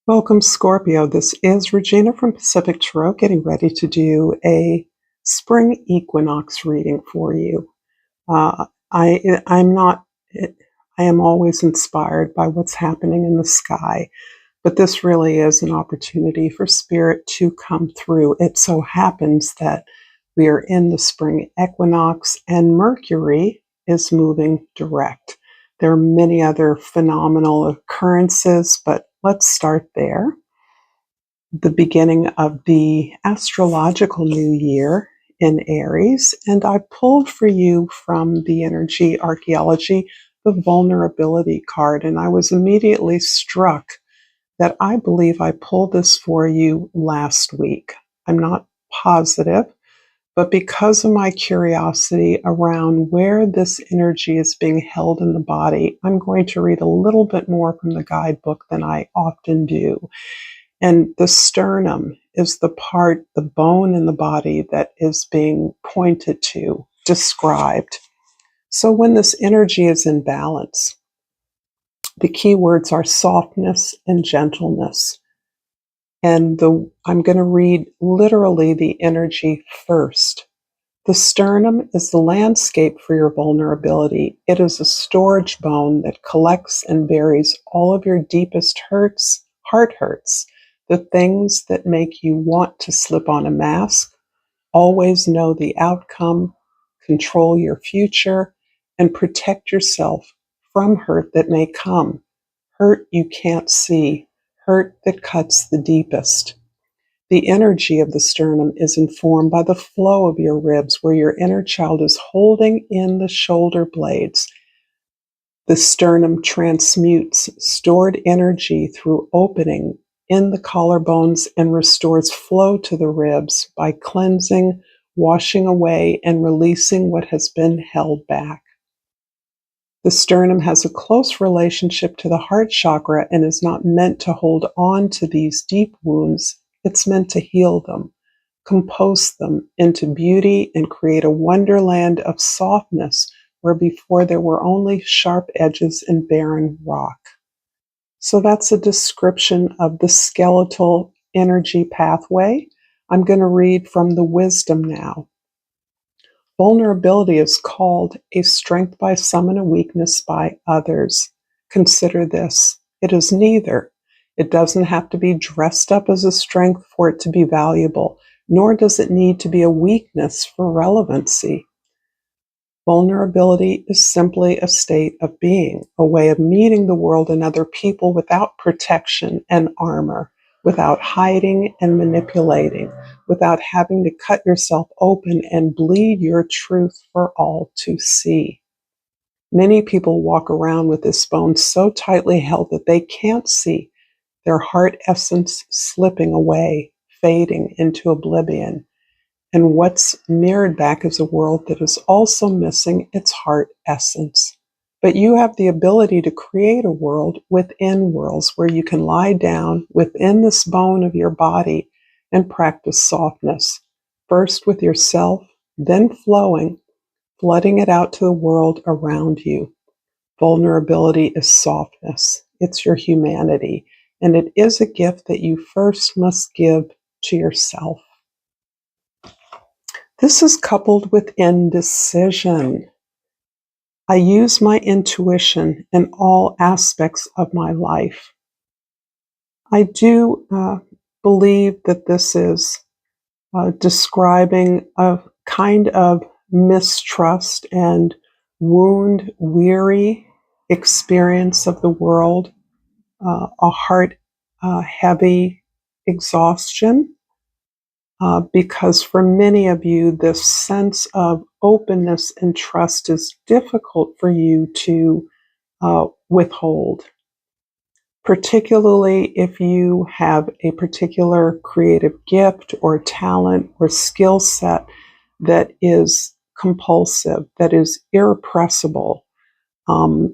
Welcome, Scorpio. This is Regina from Pacific Tarot, getting ready to do a spring equinox reading for you. I'm not. I am always inspired by what's happening in the sky, but this really is an opportunity for spirit to come through. It so happens that we are in the spring equinox, and Mercury is moving direct. There are many other phenomenal occurrences, but let's start there. The beginning of the astrological new year in Aries, and I pulled for you from the energy archaeology the vulnerability card, and I was immediately struck that I believe I pulled this for you last week. I'm not positive, but because of my curiosity around where this energy is being held in the body, I'm going to read a little bit more from the guidebook than I often do. And the sternum is the part, the bone in the body that is being pointed to, described. So when this energy is in balance, the key words are softness and gentleness. And I'm going to read literally the energy first. The sternum is the landscape for your vulnerability. It is a storage bone that collects and buries all of your deepest hurts, heart hurts, the things that make you want to slip on a mask, always know the outcome, control your future, and protect yourself from hurt that may come, hurt you can't see, hurt that cuts the deepest. The energy of the sternum is informed by the flow of your ribs, where your inner child is holding in the shoulder blades. The sternum transmutes stored energy through opening in the collarbones and restores flow to the ribs by cleansing, washing away, and releasing what has been held back. The sternum has a close relationship to the heart chakra and is not meant to hold on to these deep wounds. It's meant to heal them, compose them into beauty, and create a wonderland of softness where before there were only sharp edges and barren rock. So that's a description of the skeletal energy pathway. I'm going to read from the wisdom now. Vulnerability is called a strength by some and a weakness by others. Consider this. It is neither. It doesn't have to be dressed up as a strength for it to be valuable, nor does it need to be a weakness for relevancy. Vulnerability is simply a state of being, a way of meeting the world and other people without protection and armor, without hiding and manipulating, without having to cut yourself open and bleed your truth for all to see. Many people walk around with this bone so tightly held that they can't see their heart essence slipping away, fading into oblivion. And what's mirrored back is a world that is also missing its heart essence. But you have the ability to create a world within worlds where you can lie down within this bone of your body and practice softness, first with yourself, then flowing, flooding it out to the world around you. Vulnerability is softness. It's your humanity. And it is a gift that you first must give to yourself. This is coupled with indecision. I use my intuition in all aspects of my life. I do believe that this is describing a kind of mistrust and wound-weary experience of the world, a heart-heavy exhaustion. Because for many of you, this sense of openness and trust is difficult for you to withhold, particularly if you have a particular creative gift or talent or skill set that is compulsive, that is irrepressible,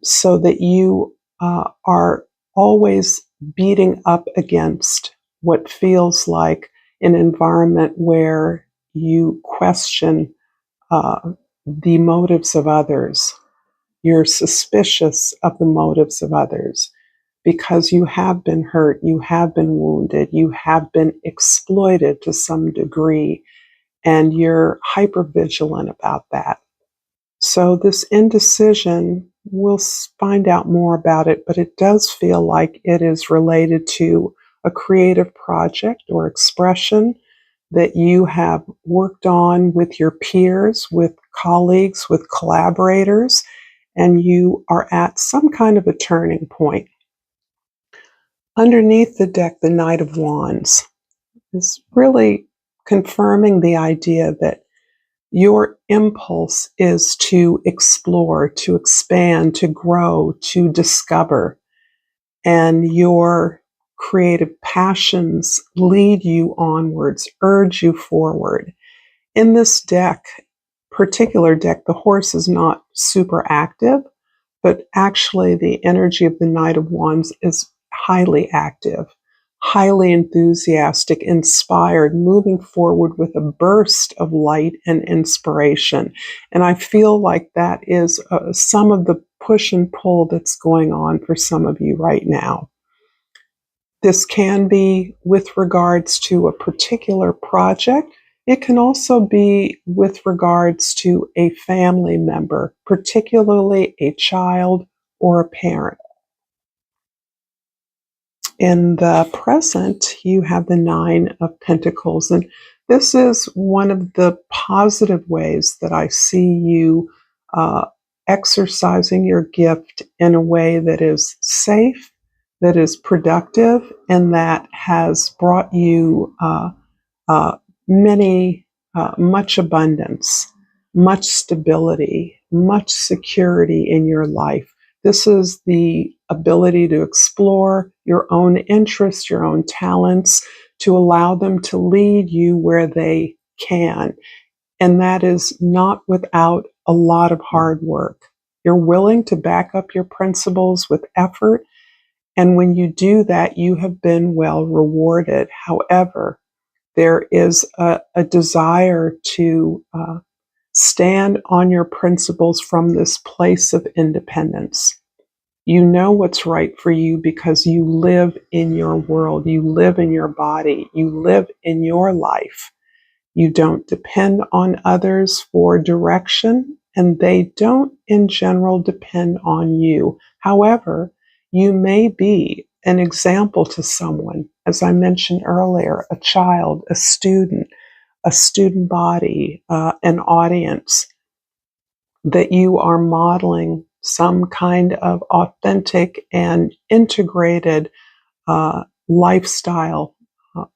so that you are always beating up against what feels like an environment where you question the motives of others. You're suspicious of the motives of others because you have been hurt, you have been wounded, you have been exploited to some degree, and you're hypervigilant about that. So, this indecision, we'll find out more about it, but it does feel like it is related to a creative project or expression that you have worked on with your peers, with colleagues, with collaborators, and you are at some kind of a turning point. Underneath the deck, the Knight of Wands is really confirming the idea that your impulse is to explore, to expand, to grow, to discover, and your creative passions lead you onwards, urge you forward. In this particular deck, the horse is not super active, but actually the energy of the Knight of Wands is highly active, highly enthusiastic, inspired, moving forward with a burst of light and inspiration. And I feel like that is some of the push and pull that's going on for some of you right now. This can be with regards to a particular project. It can also be with regards to a family member, particularly a child or a parent. In the present, you have the Nine of Pentacles, and this is one of the positive ways that I see you exercising your gift in a way that is safe, that is productive, and that has brought you uh, much abundance, much stability, much security in your life. This is the ability to explore your own interests, your own talents, to allow them to lead you where they can. And that is not without a lot of hard work. You're willing to back up your principles with effort. And when you do that, you have been well rewarded. However, there is a desire to stand on your principles from this place of independence. You know what's right for you because you live in your world, you live in your body, you live in your life. You don't depend on others for direction, and they don't, in general, depend on you. However, you may be an example to someone, as I mentioned earlier, a child, a student body, an audience, that you are modeling some kind of authentic and integrated lifestyle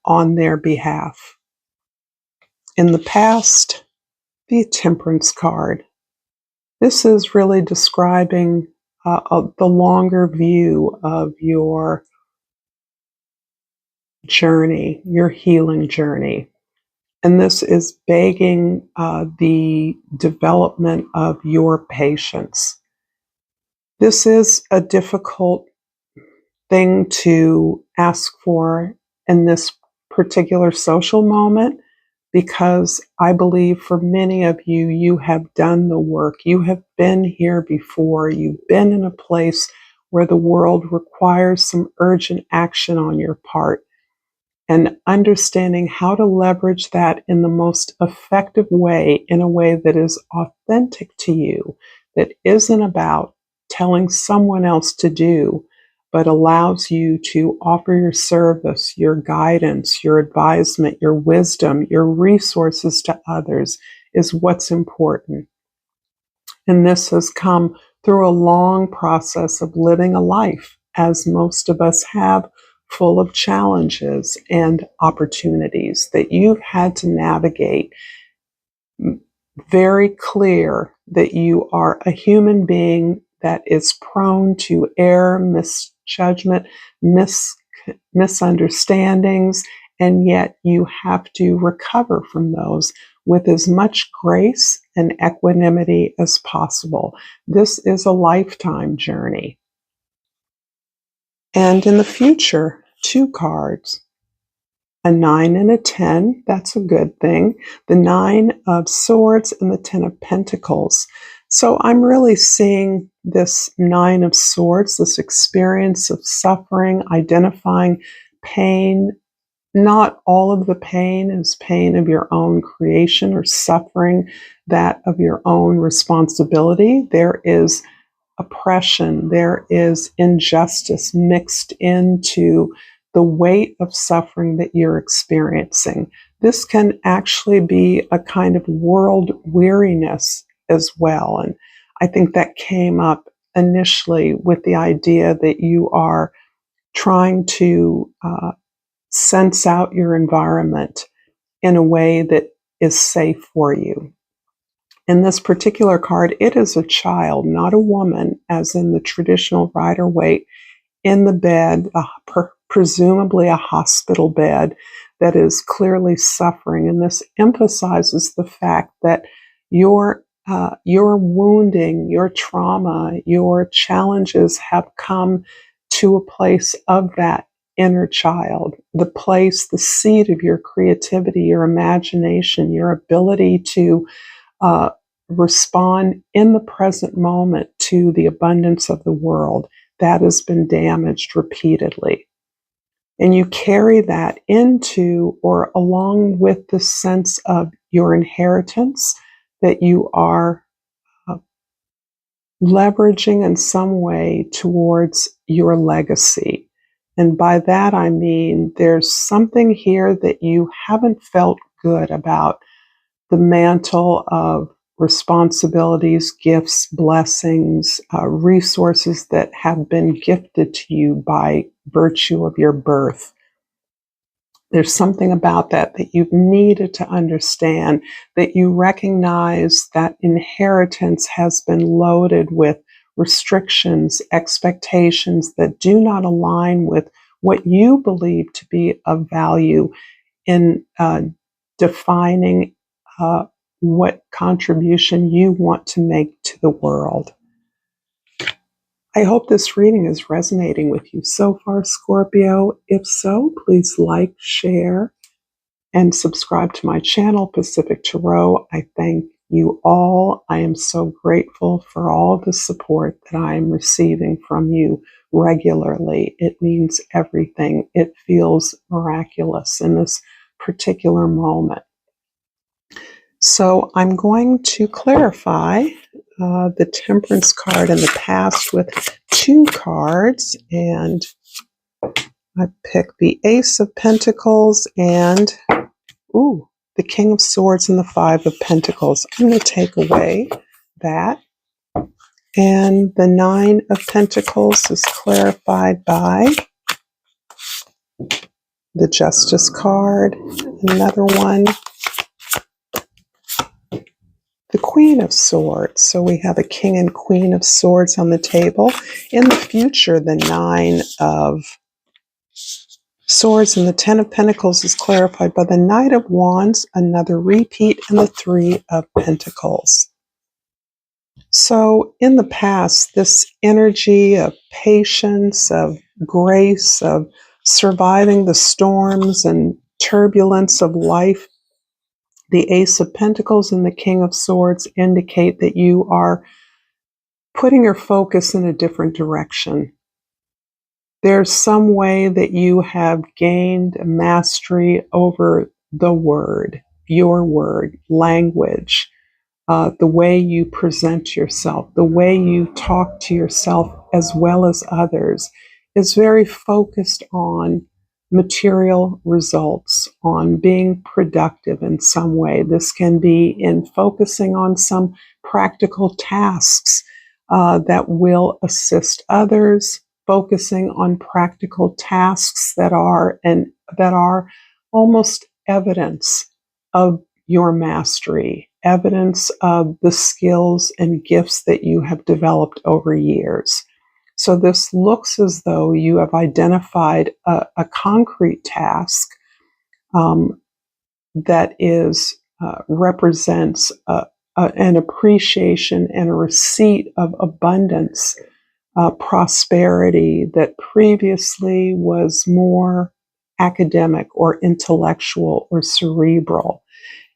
on their behalf. In the past, the Temperance card. This is really describing the longer view of your journey, your healing journey. And this is begging the development of your patience. This is a difficult thing to ask for in this particular social moment, because I believe for many of you, you have done the work. You have been here before. You've been in a place where the world requires some urgent action on your part. And understanding how to leverage that in the most effective way, in a way that is authentic to you, that isn't about telling someone else to do, but allows you to offer your service, your guidance, your advisement, your wisdom, your resources to others, is what's important. And this has come through a long process of living a life, as most of us have, full of challenges and opportunities that you've had to navigate. Very clear that you are a human being that is prone to error, misjudgment, misunderstandings, and yet you have to recover from those with as much grace and equanimity as possible. This is a lifetime journey. And in the future, 2 cards, a 9 and a 10, that's a good thing. The 9 of Swords and the 10 of Pentacles. So I'm really seeing this Nine of Swords, this experience of suffering, identifying pain. Not all of the pain is pain of your own creation or suffering that of your own responsibility. There is oppression, there is injustice mixed into the weight of suffering that you're experiencing. This can actually be a kind of world weariness as well. And I think that came up initially with the idea that you are trying to sense out your environment in a way that is safe for you. In this particular card, it is a child, not a woman, as in the traditional Rider-Waite, in the bed, presumably a hospital bed, that is clearly suffering. And this emphasizes the fact that your wounding, your trauma, your challenges have come to a place of that inner child, the place, the seat of your creativity, your imagination, your ability to respond in the present moment to the abundance of the world that has been damaged repeatedly. And you carry that into or along with the sense of your inheritance that you are leveraging in some way towards your legacy. And by that I mean there's something here that you haven't felt good about, the mantle of responsibilities, gifts, blessings, resources that have been gifted to you by virtue of your birth. There's something about that that you've needed to understand, that you recognize that inheritance has been loaded with restrictions, expectations that do not align with what you believe to be of value in defining what contribution you want to make to the world. I hope this reading is resonating with you so far, Scorpio. If so, please like, share, and subscribe to my channel, Pacific Tarot. I thank you all. I am so grateful for all the support that I am receiving from you regularly. It means everything. It feels miraculous in this particular moment. So I'm going to clarify the Temperance card in the past with two cards, and I picked the Ace of Pentacles and the King of Swords and the Five of Pentacles. I'm going to take away that, and the Nine of Pentacles is clarified by the Justice card, another one, the Queen of Swords. So we have a King and Queen of Swords on the table. In the future, the Nine of Swords and the Ten of Pentacles is clarified by the Knight of Wands, another repeat, and the Three of Pentacles. So in the past, this energy of patience, of grace, of surviving the storms and turbulence of life, the Ace of Pentacles and the King of Swords indicate that you are putting your focus in a different direction. There's some way that you have gained mastery over the word, your word, language, the way you present yourself, the way you talk to yourself as well as others is very focused on material results, on being productive in some way. This can be in focusing on some practical tasks that will assist others, focusing on practical tasks that are almost evidence of your mastery, evidence of the skills and gifts that you have developed over years. So this looks as though you have identified a concrete task that represents an appreciation and a receipt of abundance, prosperity that previously was more academic or intellectual or cerebral.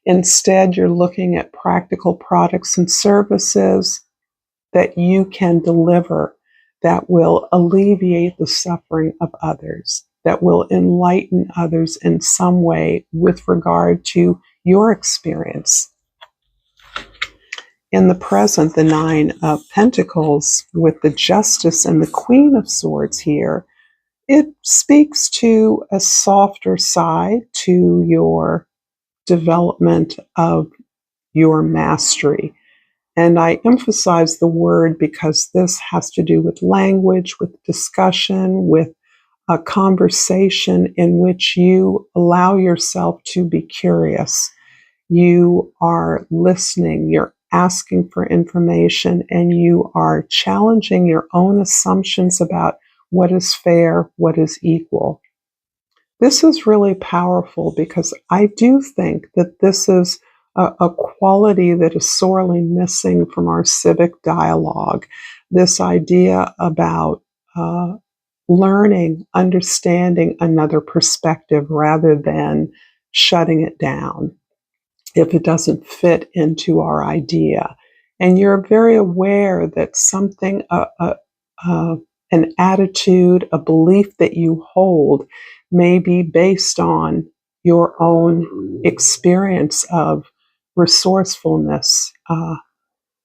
Instead, you're looking at practical products and services that you can deliver that will alleviate the suffering of others, that will enlighten others in some way with regard to your experience. In the present, the Nine of Pentacles with the Justice and the Queen of Swords here, it speaks to a softer side to your development of your mastery. And I emphasize the word because this has to do with language, with discussion, with a conversation in which you allow yourself to be curious. You are listening, you're asking for information, and you are challenging your own assumptions about what is fair, what is equal. This is really powerful because I do think that this is a quality that is sorely missing from our civic dialogue. This idea about learning, understanding another perspective rather than shutting it down if it doesn't fit into our idea. And you're very aware that something, an attitude, a belief that you hold may be based on your own experience of resourcefulness,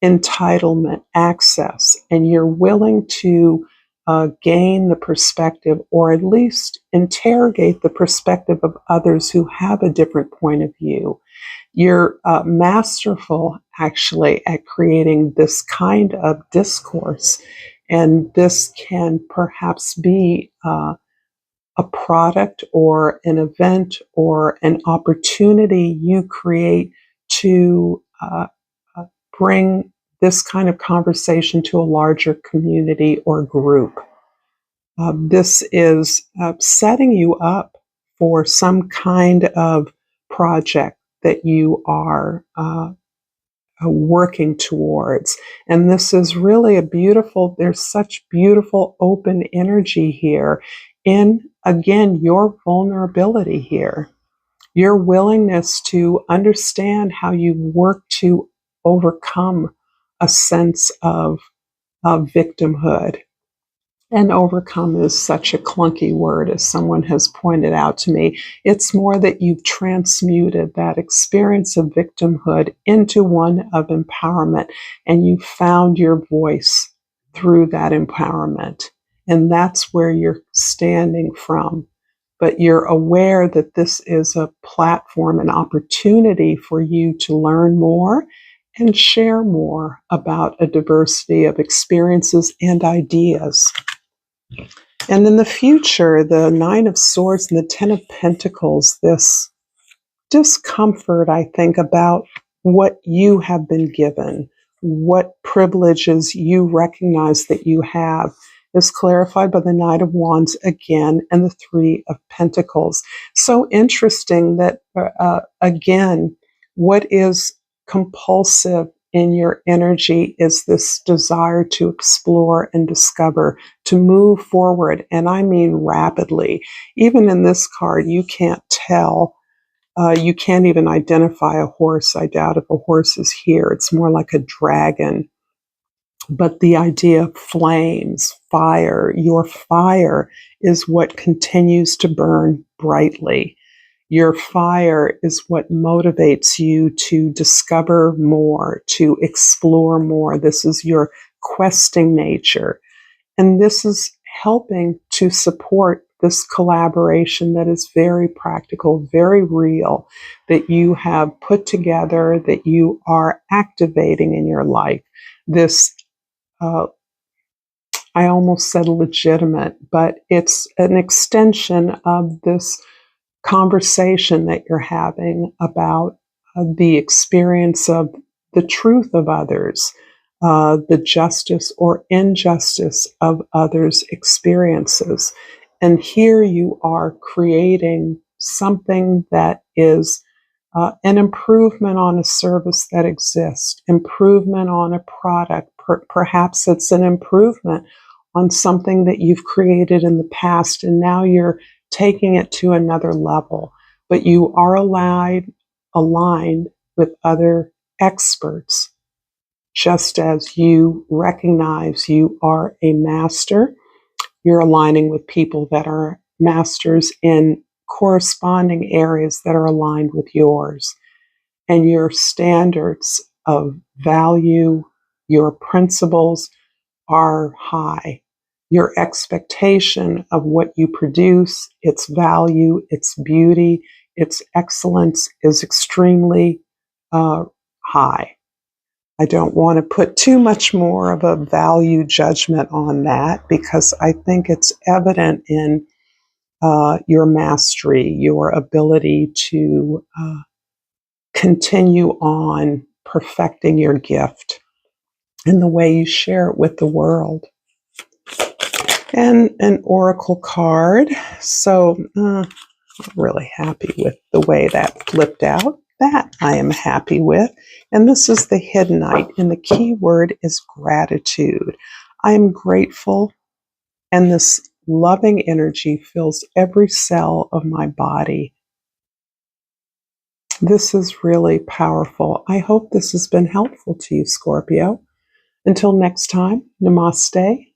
entitlement, access, and you're willing to gain the perspective or at least interrogate the perspective of others who have a different point of view. You're masterful, actually, at creating this kind of discourse. And this can perhaps be a product or an event or an opportunity you create to bring this kind of conversation to a larger community or group. This is setting you up for some kind of project that you are working towards. And this is really there's such beautiful open energy here in, again, your vulnerability here, your willingness to understand how you work to overcome a sense of victimhood. And overcome is such a clunky word, as someone has pointed out to me. It's more that you've transmuted that experience of victimhood into one of empowerment, and you found your voice through that empowerment. And that's where you're standing from. But you're aware that this is a platform, an opportunity for you to learn more and share more about a diversity of experiences and ideas. And in the future, the Nine of Swords and the Ten of Pentacles, this discomfort, I think, about what you have been given, what privileges you recognize that you have, is clarified by the Knight of Wands again and the Three of Pentacles. So interesting that, again, what is compulsive in your energy is this desire to explore and discover, to move forward, and I mean rapidly. Even in this card, you can't tell. You can't even identify a horse. I doubt if a horse is here. It's more like a dragon. But the idea of flames, fire, your fire is what continues to burn brightly. Your fire is what motivates you to discover more, to explore more. This is your questing nature. And this is helping to support this collaboration that is very practical, very real, that you have put together, that you are activating in your life. This, I almost said legitimate, but it's an extension of this conversation that you're having about the experience of the truth of others, the justice or injustice of others' experiences. And here you are creating something that is an improvement on a service that exists, improvement on a product. Perhaps it's an improvement on something that you've created in the past, and now you're taking it to another level. But you are aligned with other experts Just as you recognize you are a master, you're aligning with people that are masters in corresponding areas that are aligned with yours. And your standards of value, your principles are high. Your expectation of what you produce, its value, its beauty, its excellence is extremely high. I don't want to put too much more of a value judgment on that because I think it's evident in your mastery, your ability to continue on perfecting your gift and the way you share it with the world. And an oracle card. So I'm really happy with the way that flipped out. That I am happy with. And this is the Hidden Knight, and the key word is gratitude. I am grateful, and this loving energy fills every cell of my body. This is really powerful. I hope this has been helpful to you, Scorpio. Until next time, namaste.